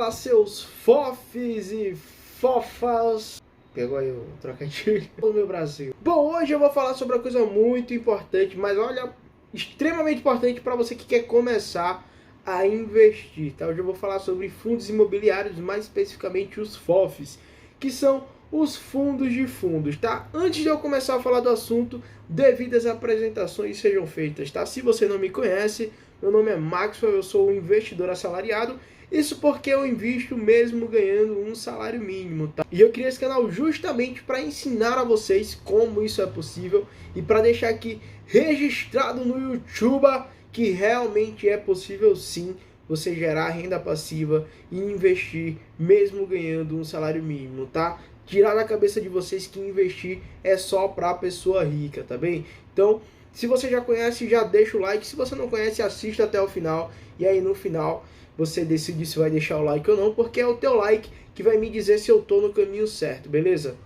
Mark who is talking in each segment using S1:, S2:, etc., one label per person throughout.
S1: Fala, seus fofes e fofas. Pegou aí o trocadilho do meu Brasil. Bom, hoje eu vou falar sobre uma coisa muito importante, mas olha, extremamente importante para você que quer começar a investir, tá? Hoje eu vou falar sobre fundos imobiliários, mais especificamente os FOFs, que são os fundos de fundos, tá? Antes de eu começar a falar do assunto, devidas apresentações sejam feitas, tá? Se você não me conhece, meu nome é Maxwell, eu sou um investidor assalariado. Isso porque eu invisto mesmo ganhando um salário mínimo, tá? E eu criei esse canal justamente para ensinar a vocês como isso é possível e para deixar aqui registrado no YouTube que realmente é possível sim você gerar renda passiva e investir mesmo ganhando um salário mínimo, tá? Tirar da cabeça de vocês que investir é só para pessoa rica, tá bem? Então, se você já conhece, já deixa o like. Se você não conhece, assista até o final. E aí no final você decide se vai deixar o like ou não, porque é o teu like que vai me dizer se eu tô no caminho certo, beleza?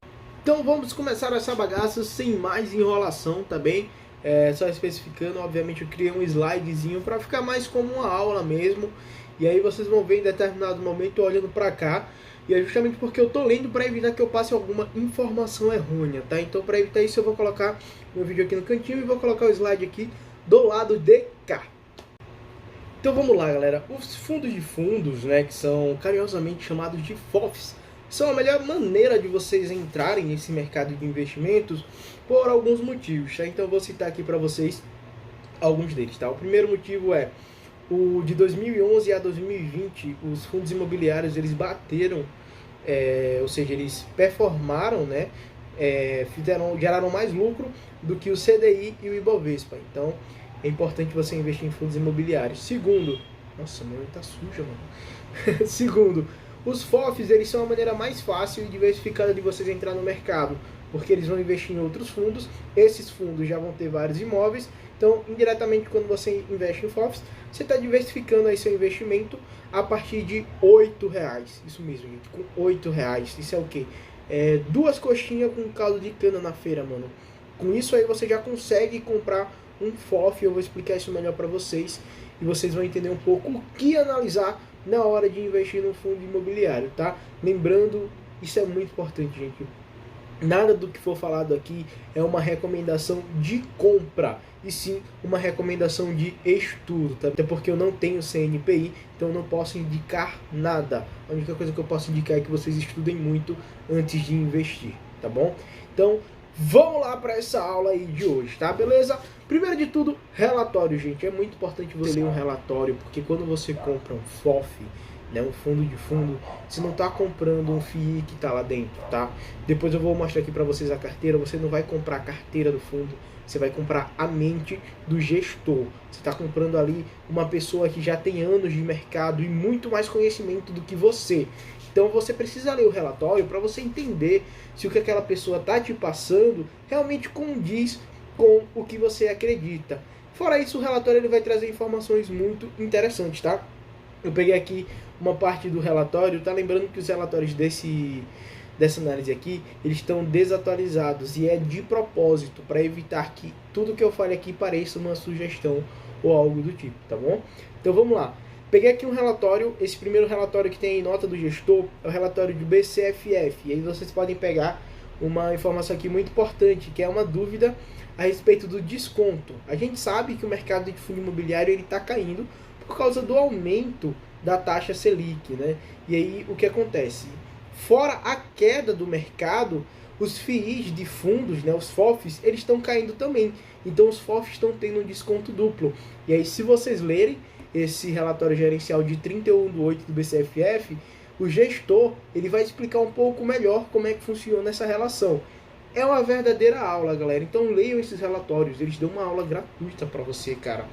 S1: Então vamos começar essa bagaça sem mais enrolação, tá bem? Só especificando, obviamente eu criei um slidezinho para ficar mais como uma aula mesmo. E aí vocês vão ver em determinado momento olhando para cá. E é justamente porque eu tô lendo para evitar que eu passe alguma informação errônea, tá? Então para evitar isso eu vou colocar meu vídeo aqui no cantinho e vou colocar o slide aqui do lado de cá. Então vamos lá, galera. Os fundos de fundos, né, que são carinhosamente chamados de FOFs, são a melhor maneira de vocês entrarem nesse mercado de investimentos por alguns motivos, tá? Então eu vou citar aqui para vocês alguns deles, tá? O primeiro motivo é o de 2011 a 2020, os fundos imobiliários eles bateram, ou seja, eles performaram, né, geraram mais lucro do que o CDI e o Ibovespa. Então é importante você investir em fundos imobiliários. Segundo, nossa, meu tá suja, mano. Segundo, os FOFs eles são a maneira mais fácil e diversificada de vocês entrar no mercado, porque eles vão investir em outros fundos. Esses fundos já vão ter vários imóveis. Então, indiretamente, quando você investe em FOFs, você está diversificando aí seu investimento a partir de R$8. Isso mesmo, gente, com R$8. Isso é o quê? 2 coxinhas com caldo de cana na feira, mano. Com isso aí você já consegue comprar um FOF. Eu vou explicar isso melhor para vocês e vocês vão entender um pouco o que analisar na hora de investir no fundo imobiliário, tá? Lembrando, isso é muito importante, gente. Nada do que for falado aqui é uma recomendação de compra, e sim uma recomendação de estudo, tá? Até porque eu não tenho CNPI, então eu não posso indicar nada. A única coisa que eu posso indicar é que vocês estudem muito antes de investir, tá bom? Então, vamos lá para essa aula aí de hoje, tá? Beleza? Primeiro de tudo, relatório, gente. É muito importante você ler um relatório, porque quando você compra um FOF, né, um fundo de fundo, você não está comprando um FII que está lá dentro, tá? Depois eu vou mostrar aqui para vocês a carteira. Você não vai comprar a carteira do fundo, você vai comprar a mente do gestor. Você está comprando ali uma pessoa que já tem anos de mercado e muito mais conhecimento do que você. Então você precisa ler o relatório para você entender se o que aquela pessoa está te passando realmente condiz com o que você acredita. Fora isso, o relatório ele vai trazer informações muito interessantes, tá? Eu peguei aqui uma parte do relatório, tá? Lembrando que os relatórios dessa análise aqui, eles estão desatualizados e é de propósito para evitar que tudo que eu fale aqui pareça uma sugestão ou algo do tipo, tá bom? Então vamos lá. Peguei aqui um relatório, esse primeiro relatório que tem aí nota do gestor é o relatório do BCFF. E aí vocês podem pegar uma informação aqui muito importante, que é uma dúvida a respeito do desconto. A gente sabe que o mercado de fundo imobiliário ele está caindo por causa do aumento da taxa Selic, né? E aí o que acontece? Fora a queda do mercado, os FIIs de fundos, né, os FOFs, eles estão caindo também. Então os FOFs estão tendo um desconto duplo. E aí se vocês lerem esse relatório gerencial de 31/8 do BCFF, o gestor ele vai explicar um pouco melhor como é que funciona essa relação. É uma verdadeira aula, galera. Então leiam esses relatórios, eles dão uma aula gratuita para você, cara.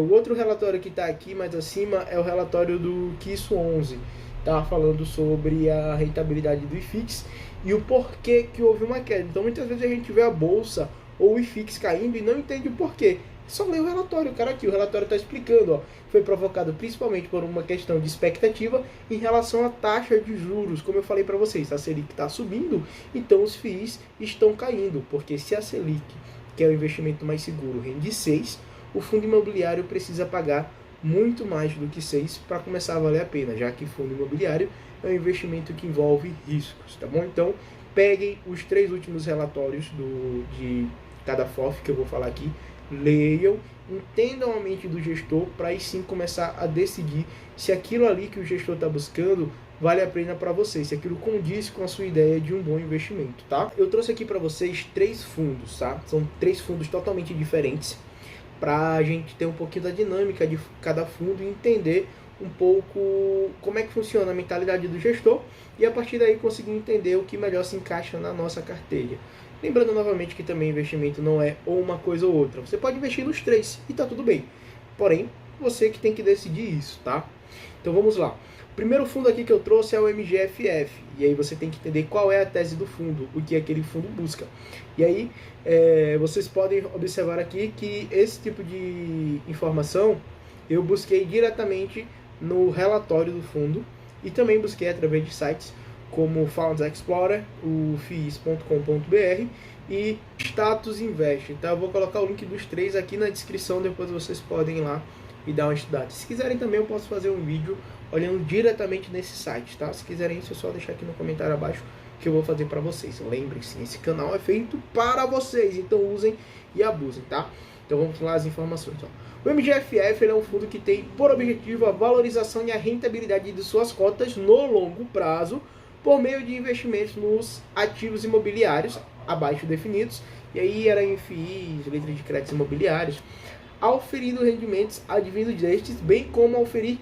S1: O outro relatório que está aqui mais acima é o relatório do QISO 11. Tá falando sobre a rentabilidade do IFIX e o porquê que houve uma queda. Então muitas vezes a gente vê a bolsa ou o IFIX caindo e não entende o porquê. Só lê o relatório, cara, aqui. O relatório está explicando, ó. Foi provocado principalmente por uma questão de expectativa em relação à taxa de juros. Como eu falei para vocês, a Selic está subindo, então os FIIs estão caindo. Porque se a Selic, que é o investimento mais seguro, rende 6, o fundo imobiliário precisa pagar muito mais do que 6 para começar a valer a pena, já que fundo imobiliário é um investimento que envolve riscos, tá bom? Então, peguem os 3 últimos relatórios de cada FOF que eu vou falar aqui, leiam, entendam a mente do gestor para aí sim começar a decidir se aquilo ali que o gestor está buscando vale a pena para você, se aquilo condiz com a sua ideia de um bom investimento, tá? Eu trouxe aqui para vocês 3 fundos, tá? São 3 fundos totalmente diferentes para a gente ter um pouquinho da dinâmica de cada fundo e entender um pouco como é que funciona a mentalidade do gestor e a partir daí conseguir entender o que melhor se encaixa na nossa carteira. Lembrando novamente que também investimento não é ou uma coisa ou outra. Você pode investir nos 3 e tá tudo bem. Porém, você que tem que decidir isso, tá? Então vamos lá. O primeiro fundo aqui que eu trouxe é o MGFF. E aí você tem que entender qual é a tese do fundo, o que aquele fundo busca. E aí vocês podem observar aqui que esse tipo de informação eu busquei diretamente no relatório do fundo e também busquei através de sites como Funds Explorer, o FIIs.com.br e Status Invest. Então eu vou colocar o link dos 3 aqui na descrição, depois vocês podem ir lá e dar uma estudada. Se quiserem também eu posso fazer um vídeo olhando diretamente nesse site, tá? Se quiserem isso é só deixar aqui no comentário abaixo que eu vou fazer para vocês. Lembrem-se, esse canal é feito para vocês, então usem e abusem, tá? Então vamos lá as informações. Ó. O MGFF é um fundo que tem por objetivo a valorização e a rentabilidade de suas cotas no longo prazo por meio de investimentos nos ativos imobiliários abaixo definidos, e aí era em FIIs, letras de créditos imobiliários, auferindo rendimentos advindos destes, bem como auferir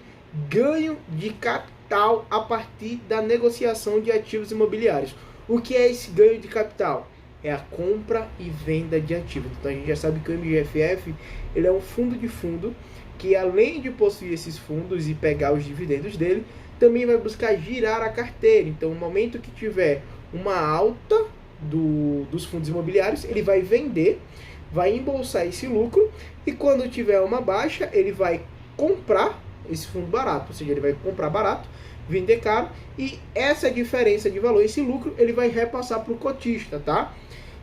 S1: ganho de capital a partir da negociação de ativos imobiliários. O que é esse ganho de capital? É a compra e venda de ativos. Então a gente já sabe que o MGFF ele é um fundo de fundo que, além de possuir esses fundos e pegar os dividendos dele, também vai buscar girar a carteira. Então, no momento que tiver uma alta dos fundos imobiliários, ele vai vender, vai embolsar esse lucro, e quando tiver uma baixa, ele vai comprar esse fundo barato, ou seja, ele vai comprar barato, vender caro, e essa diferença de valor, esse lucro, ele vai repassar para o cotista, tá?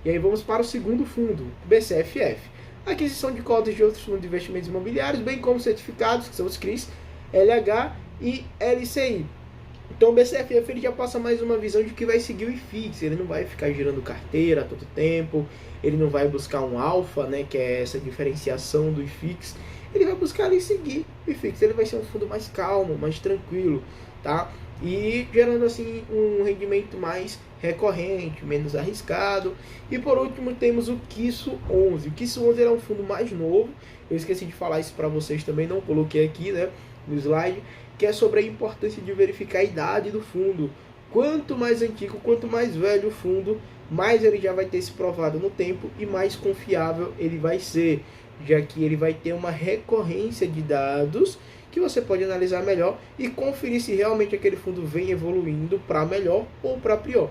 S1: E aí vamos para o segundo fundo, BCFF. Aquisição de cotas de outros fundos de investimentos imobiliários, bem como certificados, que são os CRIs, LH e LCI. Então o BCFF ele já passa mais uma visão de que vai seguir o IFIX, ele não vai ficar girando carteira todo tempo, ele não vai buscar um alfa, né, que é essa diferenciação do IFIX, ele vai buscar ali seguir o IFIX, ele vai ser um fundo mais calmo, mais tranquilo, tá? E gerando assim um rendimento mais recorrente, menos arriscado. E por último temos o Quisso 11. O Quisso 11 é um fundo mais novo, eu esqueci de falar isso para vocês também, não coloquei aqui, né, no slide, que é sobre a importância de verificar a idade do fundo. Quanto mais antigo, quanto mais velho o fundo, mais ele já vai ter se provado no tempo e mais confiável ele vai ser, já que ele vai ter uma recorrência de dados que você pode analisar melhor e conferir se realmente aquele fundo vem evoluindo para melhor ou para pior.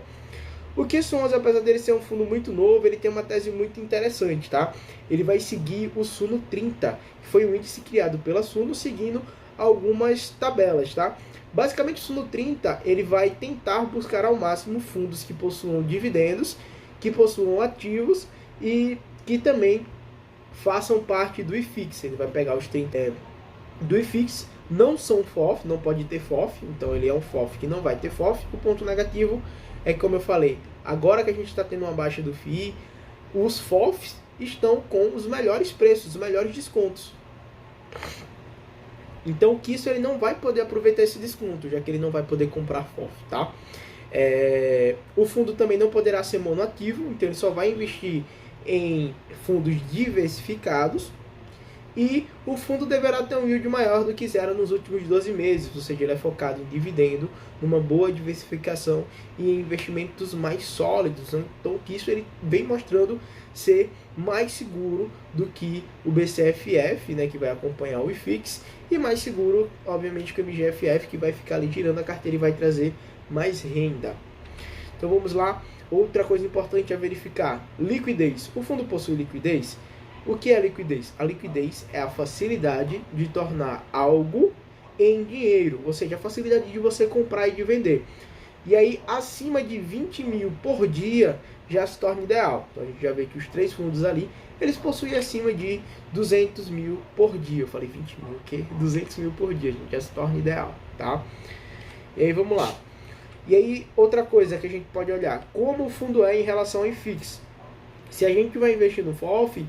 S1: O Quisso 11, apesar dele ser um fundo muito novo, ele tem uma tese muito interessante, tá? Ele vai seguir o Suno 30, que foi um índice criado pela Suno, seguindo algumas tabelas, tá? Basicamente o Suno 30, ele vai tentar buscar ao máximo fundos que possuam dividendos, que possuam ativos e que também façam parte do IFIX. Ele vai pegar os 30 do IFIX, não são FOF, não pode ter FOF, então ele é um FOF que não vai ter FOF. O ponto negativo é que, como eu falei, agora que a gente está tendo uma baixa do FII, os FOFs estão com os melhores preços, os melhores descontos. Então o Quisso ele não vai poder aproveitar esse desconto, já que ele não vai poder comprar FOF, tá? O fundo também não poderá ser monoativo, então ele só vai investir em fundos diversificados. E o fundo deverá ter um yield maior do que zero nos últimos 12 meses, ou seja, ele é focado em dividendo, numa boa diversificação e em investimentos mais sólidos. Então o Quisso ele vem mostrando ser mais seguro do que o BCFF, né, que vai acompanhar o IFIX, e mais seguro, obviamente, que o MGFF, que vai ficar ali girando a carteira e vai trazer mais renda. Então vamos lá, outra coisa importante a verificar, liquidez. O fundo possui liquidez? O que é liquidez? A liquidez é a facilidade de tornar algo em dinheiro, ou seja, a facilidade de você comprar e de vender. E aí, acima de 20 mil por dia já se torna ideal. Então a gente já vê que os 3 fundos ali, eles possuem acima de 200 mil por dia. Eu falei 20 mil, ok? 200 mil por dia, gente, já se torna ideal, tá? E aí vamos lá. E aí outra coisa que a gente pode olhar, como o fundo é em relação ao IFIX. Se a gente vai investir no FOF,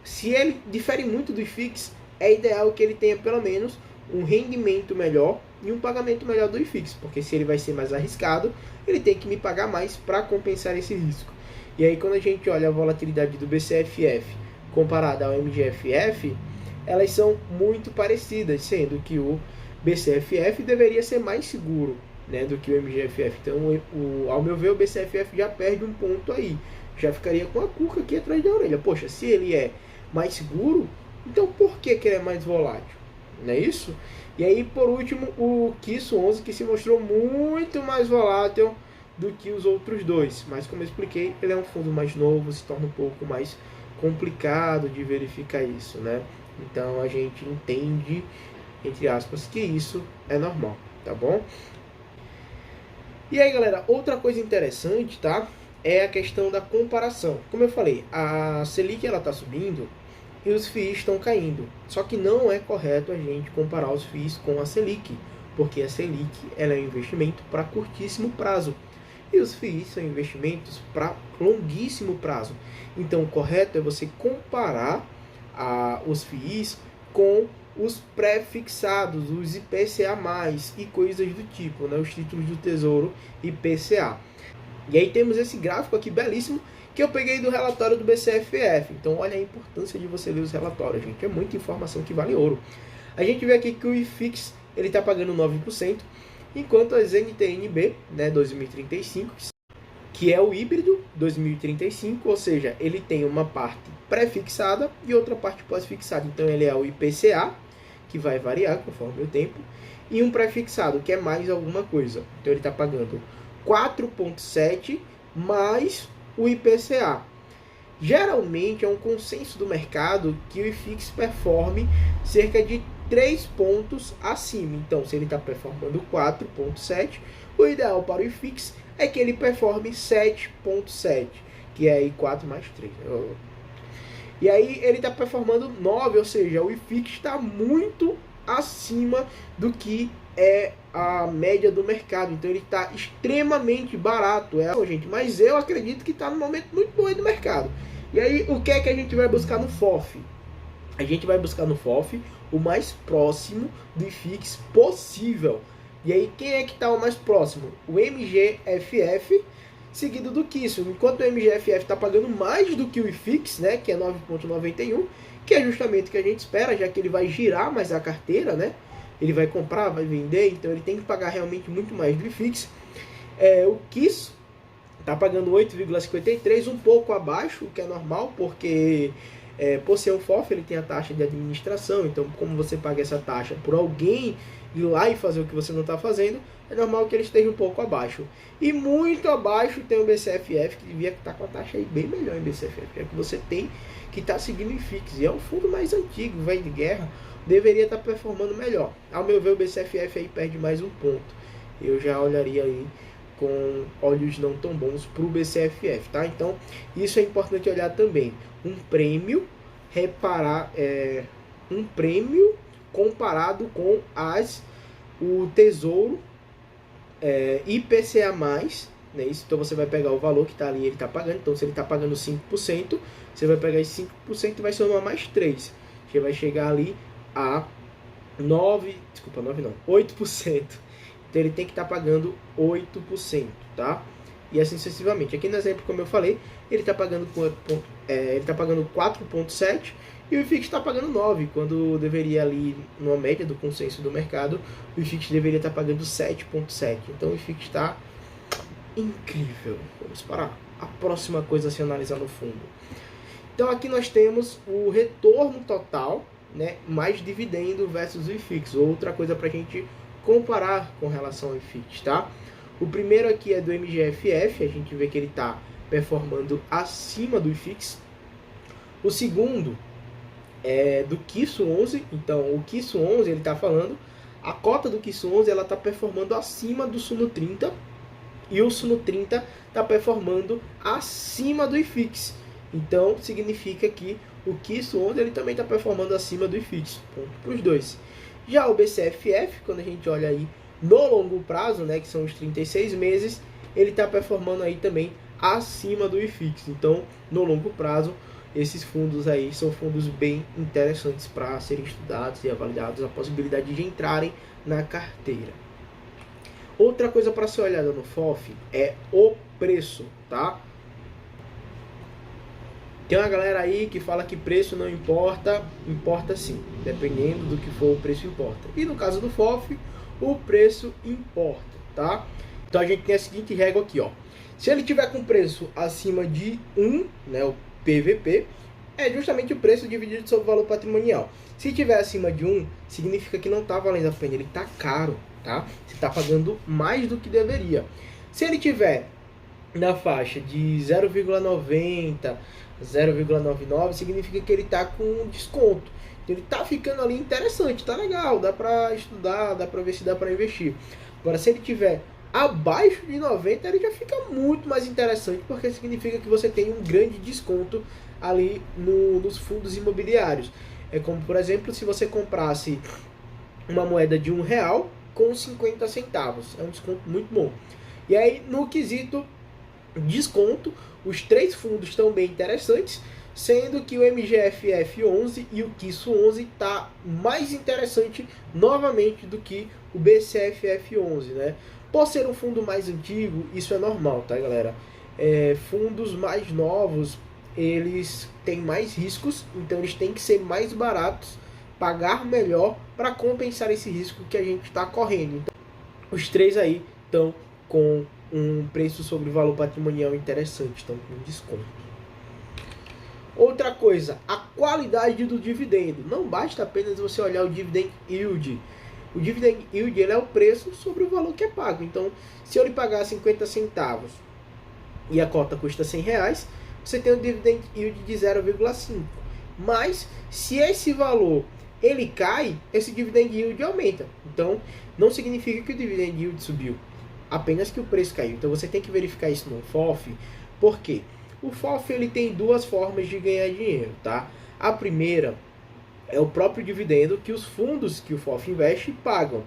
S1: se ele difere muito do IFIX, é ideal que ele tenha pelo menos um rendimento melhor e um pagamento melhor do IFIX, porque se ele vai ser mais arriscado, ele tem que me pagar mais para compensar esse risco. E aí quando a gente olha a volatilidade do BCFF comparada ao MGFF, elas são muito parecidas, sendo que o BCFF deveria ser mais seguro, né, do que o MGFF. Então, ao meu ver, o BCFF já perde um ponto aí. Já ficaria com a cuca aqui atrás da orelha. Poxa, se ele é mais seguro, então por que ele é mais volátil? Não é isso? E aí, por último, o KISS 11, que se mostrou muito mais volátil do que os outros dois. Mas, como eu expliquei, ele é um fundo mais novo, se torna um pouco mais complicado de verificar isso, né? Então, a gente entende, entre aspas, que isso é normal, tá bom? E aí, galera, outra coisa interessante, tá? É a questão da comparação. Como eu falei, a Selic ela tá subindo e os FIIs estão caindo. Só que não é correto a gente comparar os FIIs com a Selic, porque a Selic ela é um investimento para curtíssimo prazo e os FIIs são investimentos para longuíssimo prazo. Então, o correto é você comparar os FIIs com os pré-fixados, os IPCA+, e coisas do tipo, né? Os títulos do Tesouro IPCA. E aí temos esse gráfico aqui belíssimo que eu peguei do relatório do BCFF. Então olha a importância de você ler os relatórios, gente. É muita informação que vale ouro. A gente vê aqui que o IFIX ele está pagando 9%, enquanto as NTNB, né, 2035, que é o híbrido 2035, ou seja, ele tem uma parte pré-fixada e outra parte pós-fixada. Então ele é o IPCA, que vai variar conforme o tempo, e um pré-fixado, que é mais alguma coisa. Então ele está pagando 4,7 mais o IPCA. Geralmente é um consenso do mercado que o IFIX performe cerca de 3 pontos acima. Então, se ele está performando 4,7, o ideal para o IFIX é que ele performe 7,7, que é aí 4 mais 3. E aí ele está performando 9, ou seja, o IFIX está muito acima do que é a média do mercado. Então ele está extremamente barato, gente. Mas eu acredito que está num momento muito bom do mercado. E aí o que é que a gente vai buscar no FOF? A gente vai buscar no FOF o mais próximo do IFIX possível. E aí quem é que está o mais próximo? O MGFF, seguido do KISS. Enquanto o MGFF está pagando mais do que o IFIX, né, que é 9,91, que é justamente o que a gente espera, já que ele vai girar mais a carteira, né? Ele vai comprar, vai vender, então ele tem que pagar realmente muito mais do IFIX. O KISS está pagando 8,53, um pouco abaixo, o que é normal, porque por ser um FOF, ele tem a taxa de administração. Então, como você paga essa taxa por alguém ir lá e fazer o que você não está fazendo, é normal que ele esteja um pouco abaixo. E muito abaixo tem o BCFF, que devia estar com a taxa aí bem melhor em BCFF, é que você tem que estar seguindo o IFIX, e é um fundo mais antigo, velho de guerra, deveria estar performando melhor. Ao meu ver, o BCFF aí perde mais um ponto. Eu já olharia aí com olhos não tão bons para o BCFF, tá? Então, isso é importante olhar também. Um prêmio comparado com o Tesouro IPCA+, né? Isso, então você vai pegar o valor que está ali, ele está pagando. Então, se ele está pagando 5%, você vai pegar esse 5% e vai somar mais 3%. Você vai chegar ali a 8%. Então ele tem que estar pagando 8%, tá? E assim sucessivamente. Aqui no exemplo, como eu falei, ele está pagando 4,7 e o IFIX está pagando 9, quando deveria ali, numa média do consenso do mercado, o IFIX deveria estar pagando 7,7. Então o IFIX está incrível. Vamos para a próxima coisa a se analisar no fundo. Então aqui nós temos o retorno total, né, mais dividendo versus o IFIX. Outra coisa para a gente comparar com relação ao IFIX, tá? O primeiro aqui é do MGFF, a gente vê que ele está performando acima do IFIX. O segundo é do KISS 11, então o KISS 11 ele está falando, a cota do KISS 11 ela está performando acima do Suno 30 e o Suno 30 está performando acima do IFIX. Então significa que o KISS 11 ele também está performando acima do IFIX, ponto para os dois. Já o BCFF, quando a gente olha aí no longo prazo, né, que são os 36 meses, ele está performando aí também acima do IFIX. Então, no longo prazo, esses fundos aí são fundos bem interessantes para serem estudados e avaliados, a possibilidade de entrarem na carteira. Outra coisa para ser olhada no FOF é o preço, tá? Tem uma galera aí que fala que preço não importa, importa sim, dependendo do que for o preço importa. E no caso do FOF, o preço importa, tá? Então a gente tem a seguinte regra aqui, ó. Se ele tiver com preço acima de 1, né, o PVP, é justamente o preço dividido sobre o valor patrimonial. Se tiver acima de 1, significa que não está valendo a pena, ele está caro, tá? Você está pagando mais do que deveria. Se ele tiver na faixa de 0,90, 0,99, significa que ele está com desconto. Então ele está ficando ali interessante, tá legal, dá para estudar, dá para ver se dá para investir. Agora, se ele tiver abaixo de 90, ele já fica muito mais interessante, porque significa que você tem um grande desconto ali nos fundos imobiliários. É como, por exemplo, se você comprasse uma moeda de R$1 com 50 centavos. É um desconto muito bom. E aí, no quesito desconto, os três fundos estão bem interessantes, sendo que o MGFF11 e o KISS 11 está mais interessante novamente do que o BCFF11, né? Por ser um fundo mais antigo, isso é normal, tá, galera? Fundos mais novos, eles têm mais riscos, então eles têm que ser mais baratos, pagar melhor para compensar esse risco que a gente está correndo. Então, os três aí estão com um preço sobre valor patrimonial interessante, estão com desconto. Outra coisa, a qualidade do dividendo. Não basta apenas você olhar o dividend yield. O dividend yield ele é o preço sobre o valor que é pago. Então, se eu lhe pagar 50 centavos e a cota custa R$100, você tem um dividend yield de 0,5. Mas, se esse valor ele cai, esse dividend yield aumenta. Então, não significa que o dividend yield subiu, apenas que o preço caiu. Então, você tem que verificar isso no FOF. Por quê? O FOF ele tem duas formas de ganhar dinheiro, tá? A primeira é o próprio dividendo que os fundos que o FOF investe pagam.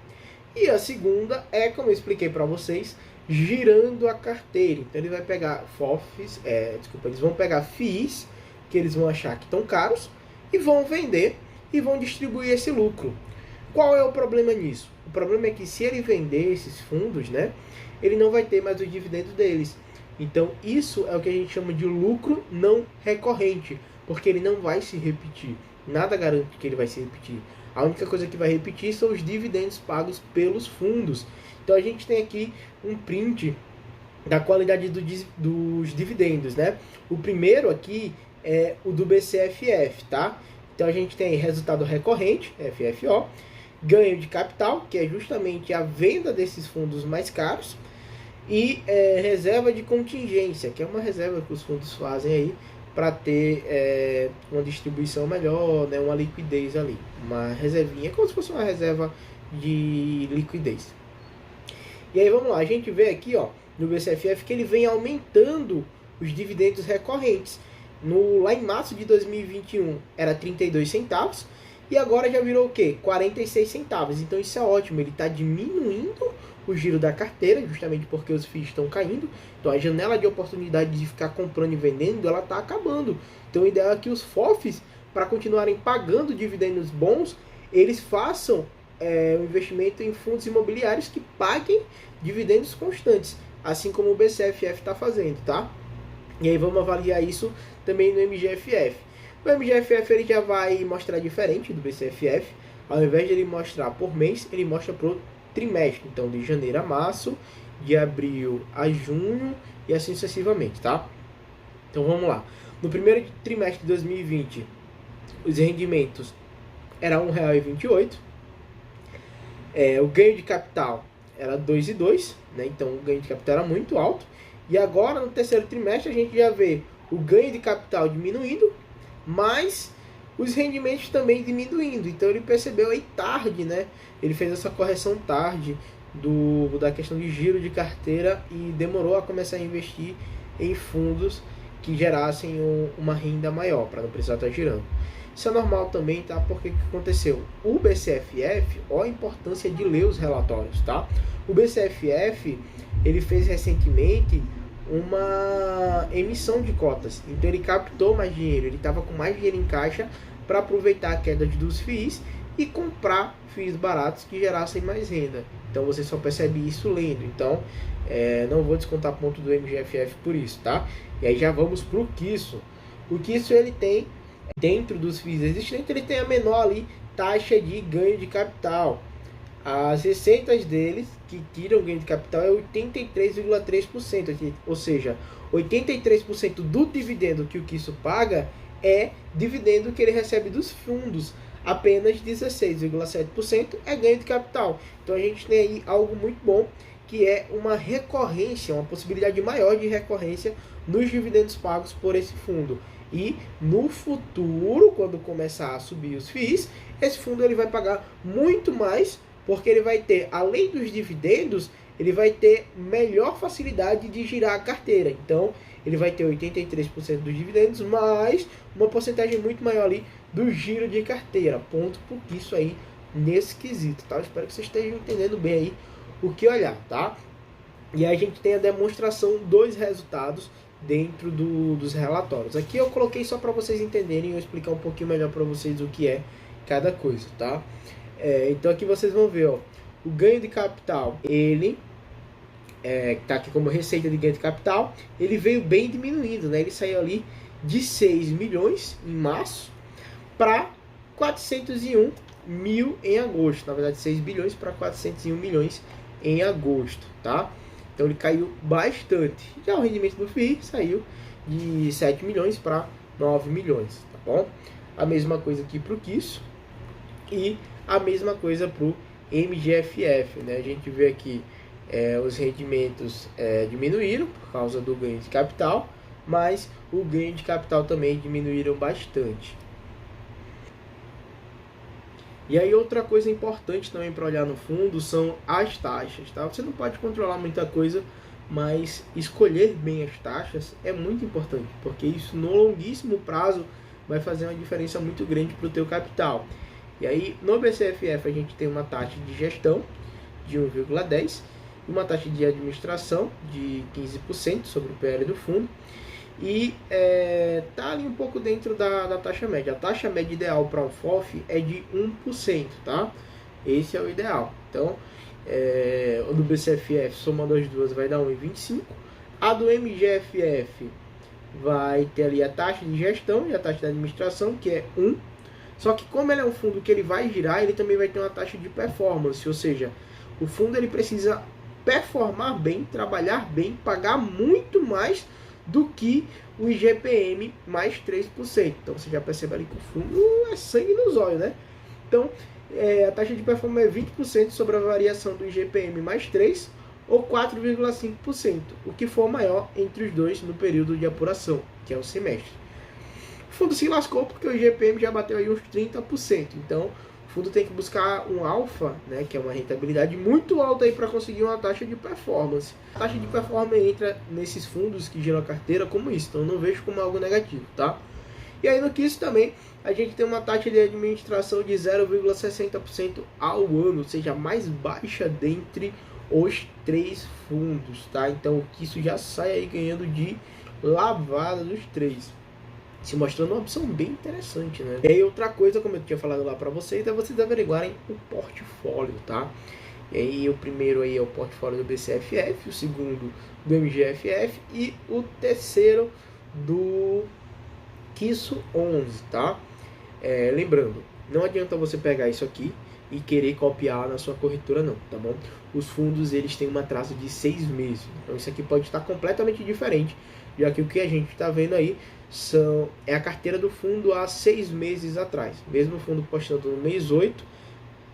S1: E a segunda é, como eu expliquei para vocês, girando a carteira. Então ele vai pegar eles vão pegar FIIs que eles vão achar que estão caros e vão vender e vão distribuir esse lucro. Qual é o problema nisso? O problema é que se ele vender esses fundos, né, ele não vai ter mais o dividendo deles. Então isso é o que a gente chama de lucro não recorrente, porque ele não vai se repetir. Nada garante que ele vai se repetir. A única coisa que vai repetir são os dividendos pagos pelos fundos. Então a gente tem aqui um print da qualidade dos dividendos, né? O primeiro aqui é o do BCFF, tá? Então a gente tem resultado recorrente, FFO, ganho de capital, que é justamente a venda desses fundos mais caros, e reserva de contingência, que é uma reserva que os fundos fazem aí para ter uma distribuição melhor, né, uma liquidez ali, uma reservinha, como se fosse uma reserva de liquidez. E aí vamos lá, a gente vê aqui, ó, no BCFF que ele vem aumentando os dividendos recorrentes. Lá em março de 2021 era 32 centavos e agora já virou o quê? 46 centavos. Então isso é ótimo, ele está diminuindo o giro da carteira, justamente porque os FIIs estão caindo. Então a janela de oportunidade de ficar comprando e vendendo, ela está acabando. Então o ideal é que os FOFs, para continuarem pagando dividendos bons, eles façam um investimento em fundos imobiliários que paguem dividendos constantes, assim como o BCFF está fazendo, tá? E aí vamos avaliar isso também no MGFF. O MGFF ele já vai mostrar diferente do BCFF. Ao invés de ele mostrar por mês, ele mostra por trimestre. Então, de janeiro a março, de abril a junho e assim sucessivamente, tá? Então, vamos lá. No primeiro trimestre de 2020, os rendimentos eram R$1,28. O ganho de capital era 2,2, né? Então, o ganho de capital era muito alto. E agora, no terceiro trimestre, a gente já vê o ganho de capital diminuindo, mas os rendimentos também diminuindo. Então ele percebeu aí tarde, né? Ele fez essa correção tarde da questão de giro de carteira e demorou a começar a investir em fundos que gerassem uma renda maior, para não precisar estar girando. Isso é normal também, tá? Porque o que aconteceu? O BCFF, olha a importância de ler os relatórios, tá? O BCFF, ele fez recentemente uma emissão de cotas. Então ele captou mais dinheiro, ele estava com mais dinheiro em caixa para aproveitar a queda dos FIIs e comprar FIIs baratos que gerassem mais renda. Então você só percebe isso lendo. Então não vou descontar ponto do MGFF por isso, tá? E aí já vamos pro Quisso. O Quisso, ele tem, dentro dos FIIs existentes, ele tem a menor ali taxa de ganho de capital. As receitas deles que tiram ganho de capital é 83,3%, ou seja, 83% do dividendo que o Quisso paga é dividendo que ele recebe dos fundos. Apenas 16,7% é ganho de capital. Então a gente tem aí algo muito bom, que é uma recorrência, uma possibilidade maior de recorrência nos dividendos pagos por esse fundo. E no futuro, quando começar a subir os FIIs, esse fundo ele vai pagar muito mais, porque ele vai ter, além dos dividendos, ele vai ter melhor facilidade de girar a carteira. Então, ele vai ter 83% dos dividendos, mais uma porcentagem muito maior ali do giro de carteira. Ponto por isso aí, nesse quesito, tá? Eu espero que vocês estejam entendendo bem aí o que olhar, tá? E aí a gente tem a demonstração dos resultados dentro dos relatórios. Aqui eu coloquei só para vocês entenderem e eu explicar um pouquinho melhor para vocês o que é cada coisa, tá? Então aqui vocês vão ver, ó, o ganho de capital, ele tá aqui como receita de ganho de capital, ele veio bem diminuindo, né? Ele saiu ali de 6 milhões em março para 401 mil em agosto. Na verdade, 6 bilhões para 401 milhões em agosto, tá? Então ele caiu bastante. Já o rendimento do FII saiu de 7 milhões para 9 milhões, tá bom? A mesma coisa aqui para o Quisso e a mesma coisa para o MGFF, né? A gente vê aqui os rendimentos diminuíram por causa do ganho de capital, mas o ganho de capital também diminuíram bastante. E aí outra coisa importante também para olhar no fundo são as taxas, tá? Você não pode controlar muita coisa, mas escolher bem as taxas é muito importante, porque isso no longuíssimo prazo vai fazer uma diferença muito grande para o teu capital. E aí no BCFF a gente tem uma taxa de gestão de 1,10 e uma taxa de administração de 15% sobre o PL do fundo. E tá ali um pouco dentro da taxa média. A taxa média ideal para um FOF é de 1%, tá? Esse é o ideal. Então, o do BCFF, somando as duas, vai dar 1,25. A do MGFF vai ter ali a taxa de gestão e a taxa de administração, que é 1. Só que como ele é um fundo que ele vai girar, ele também vai ter uma taxa de performance. Ou seja, o fundo ele precisa performar bem, trabalhar bem, pagar muito mais do que o IGPM mais 3%. Então você já percebe ali que o fundo é sangue nos olhos, né? Então a taxa de performance é 20% sobre a variação do IGPM mais 3% ou 4,5%, o que for maior entre os dois no período de apuração, que é o semestre. O fundo se lascou porque o IGPM já bateu aí uns 30%. Então o fundo tem que buscar um alfa, né, que é uma rentabilidade muito alta aí para conseguir uma taxa de performance. A taxa de performance entra nesses fundos que geram a carteira como isso, então eu não vejo como algo negativo, tá? E aí no Quisso também a gente tem uma taxa de administração de 0,60% ao ano, ou seja, a mais baixa dentre os 3 fundos, tá? Então o Quisso já sai aí ganhando de lavada dos 3. Se mostrando uma opção bem interessante, né? E aí outra coisa, como eu tinha falado lá para vocês, é vocês averiguarem o portfólio, tá? E aí o primeiro aí é o portfólio do BCFF, o segundo do MGFF e o terceiro do Quisso 11, tá? Lembrando, não adianta você pegar isso aqui e querer copiar na sua corretora não, tá bom? Os fundos eles têm um atraso de 6 meses, então isso aqui pode estar completamente diferente, já que o que a gente está vendo aí é a carteira do fundo há 6 meses atrás. Mesmo o fundo postando no mês 8,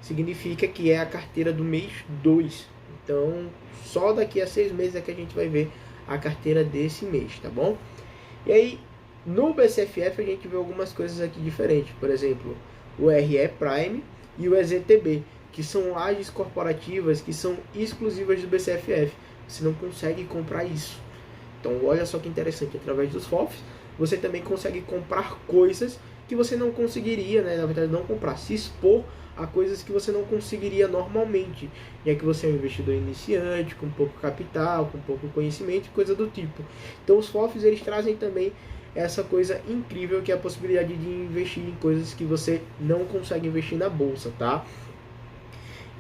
S1: significa que é a carteira do mês 2. Então, só daqui a 6 meses é que a gente vai ver a carteira desse mês, tá bom? E aí, no BCFF a gente vê algumas coisas aqui diferentes. Por exemplo, o RE Prime e o EZTB, que são lajes corporativas que são exclusivas do BCFF. Você não consegue comprar isso. Então olha só que interessante, através dos FOFs você também consegue comprar coisas que você não conseguiria, né? Na verdade não comprar, se expor a coisas que você não conseguiria normalmente, já que você é um investidor iniciante, com pouco capital, com pouco conhecimento, coisa do tipo. Então os FOFs eles trazem também essa coisa incrível que é a possibilidade de investir em coisas que você não consegue investir na bolsa, tá?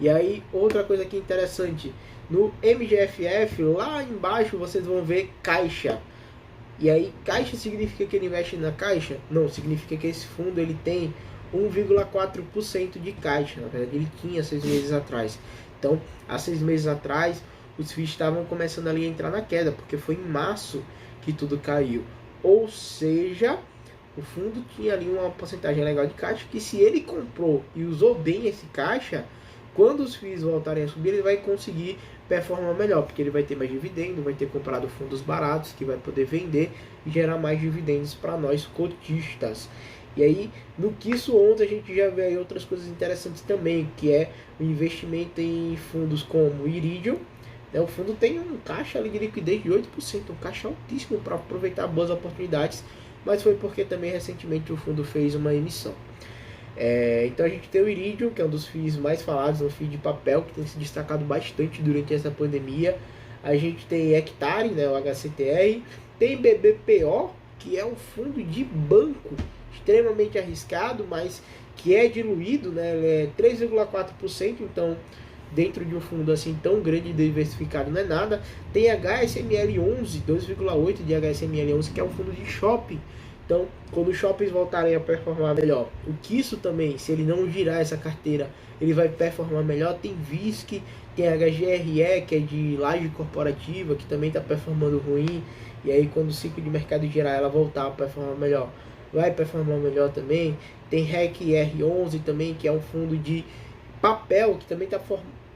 S1: E aí, outra coisa que é interessante, no MGFF, lá embaixo vocês vão ver caixa. E aí, caixa significa que ele investe na caixa? Não, significa que esse fundo ele tem 1,4% de caixa. Na verdade, ele tinha 6 meses atrás. Então, há 6 meses atrás, os FIIs estavam começando ali a entrar na queda, porque foi em março que tudo caiu. Ou seja, o fundo tinha ali uma porcentagem legal de caixa, que se ele comprou e usou bem esse caixa, quando os FIIs voltarem a subir, ele vai conseguir performar melhor, porque ele vai ter mais dividendo, vai ter comprado fundos baratos, que vai poder vender e gerar mais dividendos para nós cotistas. E aí, no Quisso ontem, a gente já vê aí outras coisas interessantes também, que é o investimento em fundos como Iridium. O fundo tem um caixa ali de liquidez de 8%, um caixa altíssimo para aproveitar boas oportunidades, mas foi porque também recentemente o fundo fez uma emissão. Então a gente tem o Iridium, que é um dos FIIs mais falados, um FII de papel que tem se destacado bastante durante essa pandemia. A gente tem Hectare, né, o HCTR, tem BBPO, que é um fundo de banco extremamente arriscado, mas que é diluído, né, ele é 3,4%, então dentro de um fundo assim tão grande e diversificado não é nada. Tem HSML11, 2,8% de HSML11, que é um fundo de shopping. Então, quando os shoppings voltarem a performar melhor, o Quisso também, se ele não girar essa carteira, ele vai performar melhor. Tem VISC, tem HGRE, que é de laje corporativa, que também está performando ruim. E aí, quando o ciclo de mercado girar, ela voltar a performar melhor, vai performar melhor também. Tem REC-R11 também, que é um fundo de papel, que também está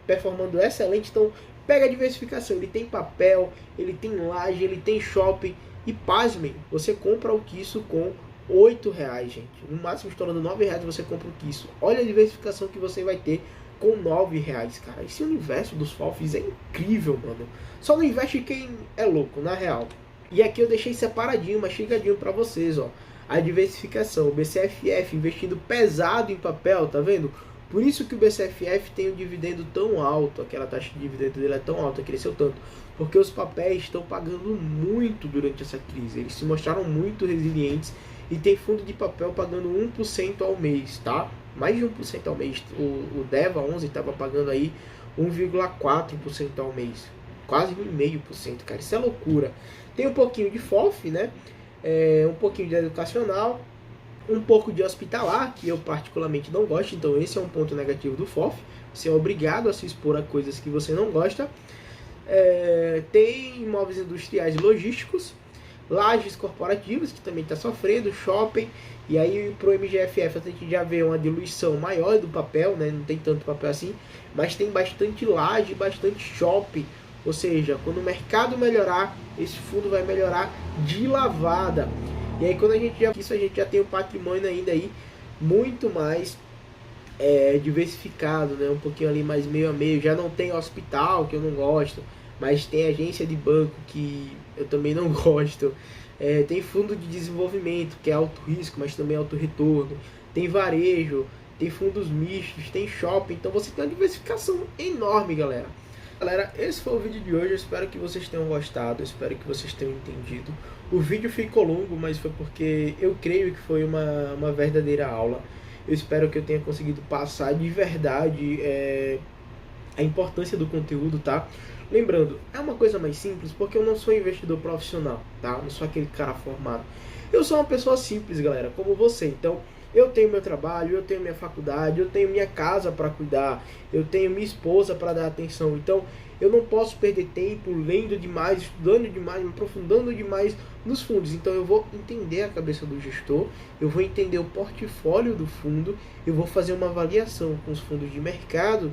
S1: performando excelente. Então, pega a diversificação. Ele tem papel, ele tem laje, ele tem shopping. E pasmem, você compra o Quisso com R$8, gente. No máximo, estourando R$9, você compra o Quisso. Olha a diversificação que você vai ter com R$9, cara. Esse universo dos FOFs é incrível, mano. Só não investe quem é louco, na real. E aqui eu deixei separadinho, mastigadinho pra vocês, ó. A diversificação, o BCFF investindo pesado em papel, tá vendo? Por isso que o BCFF tem um dividendo tão alto, aquela taxa de dividendo dele é tão alta, cresceu tanto. Porque os papéis estão pagando muito durante essa crise. Eles se mostraram muito resilientes e tem fundo de papel pagando 1% ao mês, tá? Mais de 1% ao mês. O DEVA 11 estava pagando aí 1,4% ao mês. Quase 0,5%, cara. Isso é loucura. Tem um pouquinho de FOF, né? Um pouquinho de educacional, um pouco de hospitalar, que eu particularmente não gosto. Então esse é um ponto negativo do FOF. Você é obrigado a se expor a coisas que você não gosta. Tem imóveis industriais e logísticos, lajes corporativas, que também está sofrendo, shopping. E aí para o MGFF a gente já vê uma diluição maior do papel, né? Não tem tanto papel assim, mas tem bastante laje, bastante shopping. Ou seja, quando o mercado melhorar, esse fundo vai melhorar de lavada. E aí quando a gente já tem um patrimônio ainda aí muito mais diversificado, né? Um pouquinho ali mais meio a meio. Já não tem hospital, que eu não gosto, mas tem agência de banco, que eu também não gosto. Tem fundo de desenvolvimento, que é alto risco, mas também alto retorno. Tem varejo, tem fundos mistos, tem shopping. Então você tem uma diversificação enorme, galera. Galera, esse foi o vídeo de hoje. Eu espero que vocês tenham gostado, eu espero que vocês tenham entendido. O vídeo ficou longo, mas foi porque eu creio que foi uma verdadeira aula. Eu espero que eu tenha conseguido passar de verdade a importância do conteúdo, tá? Lembrando, é uma coisa mais simples, porque eu não sou investidor profissional, tá? Eu não sou aquele cara formado. Eu sou uma pessoa simples, galera, como você. Então, eu tenho meu trabalho, eu tenho minha faculdade, eu tenho minha casa para cuidar, eu tenho minha esposa para dar atenção. Então, eu não posso perder tempo lendo demais, estudando demais, me aprofundando demais nos fundos. Então, eu vou entender a cabeça do gestor, eu vou entender o portfólio do fundo, eu vou fazer uma avaliação com os fundos de mercado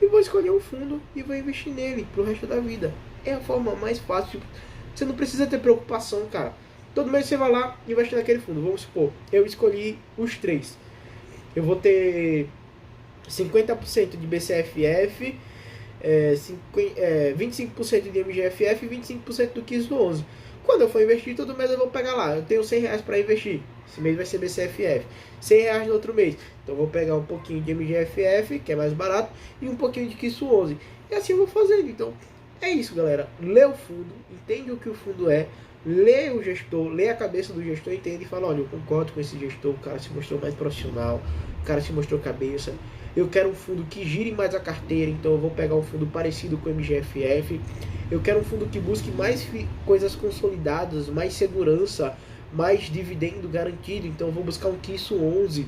S1: e vou escolher um fundo e vou investir nele pro resto da vida. É a forma mais fácil. Você não precisa ter preocupação, cara. Todo mês você vai lá e investe naquele fundo. Vamos supor, eu escolhi os 3. Eu vou ter 50% de BCFF, 25% de MGFF e 25% do KISS do 11. Quando eu for investir, todo mês eu vou pegar lá. Eu tenho R$100 para investir. Esse mês vai ser BCFF. R$100 no outro mês. Então eu vou pegar um pouquinho de MGFF, que é mais barato, e um pouquinho de KISS 11. E assim eu vou fazendo. Então é isso, galera. Lê o fundo, entende o que o fundo é, lê o gestor, lê a cabeça do gestor, entende e fala, olha, eu concordo com esse gestor, o cara se mostrou mais profissional, o cara se mostrou cabeça. Eu quero um fundo que gire mais a carteira, então eu vou pegar um fundo parecido com o MGFF. Eu quero um fundo que busque mais coisas consolidadas, mais segurança, mais dividendo garantido, então eu vou buscar um KISS 11.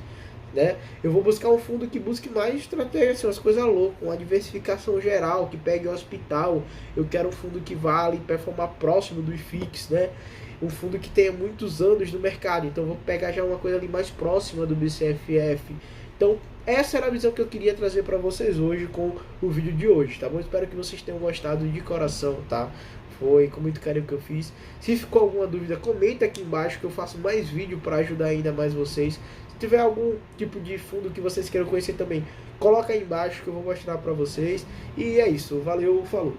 S1: Né? Eu vou buscar um fundo que busque mais estratégia, assim, umas coisas loucas, uma diversificação geral, que pegue o hospital. Eu quero um fundo que vá ali performar próximo do IFIX, né? Um fundo que tenha muitos anos no mercado, então eu vou pegar já uma coisa ali mais próxima do BCFF. Então essa era a visão que eu queria trazer para vocês hoje com o vídeo de hoje, tá bom? Espero que vocês tenham gostado de coração, tá? Foi com muito carinho que eu fiz. Se ficou alguma dúvida, comenta aqui embaixo que eu faço mais vídeo para ajudar ainda mais vocês. Se tiver algum tipo de fundo que vocês queiram conhecer também, coloca aí embaixo que eu vou mostrar para vocês. E é isso, valeu, falou!